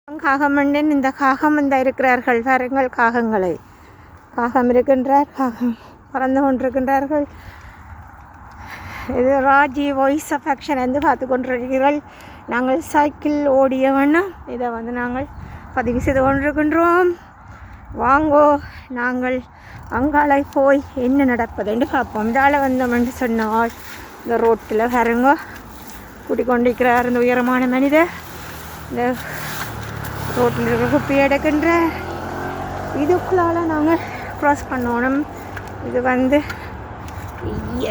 காகமண்ணின் இந்த காகம் இந்த இருக்கிறார்கள் பாருங்கள், காகங்களை. காகம் இருக்கின்றார், காகம் பறந்து கொண்டிருக்கின்றார்கள். இது ராஜி வாய்ஸ் ஆஃப் ஆக்ஷன் வந்து பார்த்து கொண்டிருக்கிறீர்கள். நாங்கள் சைக்கிள் ஓடிய வண்ணம் இதை வந்து நாங்கள் பதிவு செய்து கொண்டிருக்கின்றோம். வாங்கோ, நாங்கள் அங்காலை போய் என்ன நடப்பது என்று பார்ப்போம். இதால் வந்தோம் என்று சொன்னால் இந்த ரோட்டில் பாருங்கோ கூட்டிக் கொண்டிருக்கிறார் இந்த உயரமான மனிதர். இந்த ரோட்டில் இருக்கிற குப்பையை எடுக்கின்ற இதுக்குள்ளால் நாங்கள் க்ராஸ் பண்ணணும். இது வந்து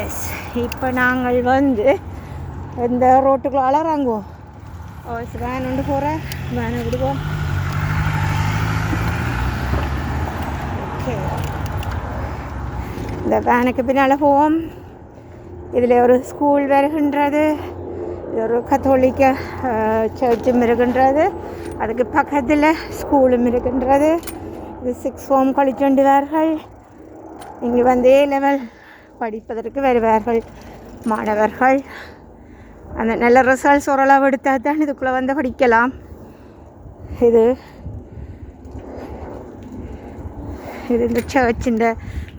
எஸ், இப்போ நாங்கள் வந்து இந்த ரோட்டுக்குள்ளால் இறங்குவோம். வேன் ஒன்று போகிற வேனை விடுவோம். ஓகே, இந்த வேனுக்கு பின்னால் போவோம். இதில் ஒரு ஸ்கூல் வருகின்றது, இது ஒரு கத்தோலிக்க சர்ச்சும் இருக்கின்றது, அதுக்கு பக்கத்தில் ஸ்கூலும் இருக்கின்றது. இது 6th form கழிச்சொண்டுவார்கள். இங்கே வந்து A level படிப்பதற்கு வருவார்கள் மாணவர்கள். அந்த நல்ல ரிசல்ட்ஸ் ஓரளவு எடுத்தால் தான் இதுக்குள்ளே வந்து படிக்கலாம். இது இந்த சர்ச்சின்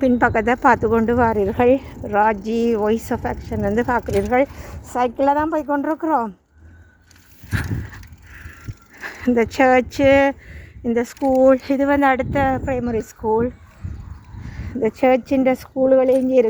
பின்பக்கத்தை பார்த்து கொண்டு வாரீர்கள். ராஜி வாய்ஸ் ஆஃப் ஆக்ஷன் வந்து பார்க்குறீர்கள். சைக்கிளில் தான் போய் கொண்டிருக்கிறோம். இந்த சர்ச்சு, இந்த ஸ்கூல், இது வந்து அடுத்த ப்ரைமரி ஸ்கூல். இந்த சர்ச்சின் ஸ்கூலுகள் இங்கே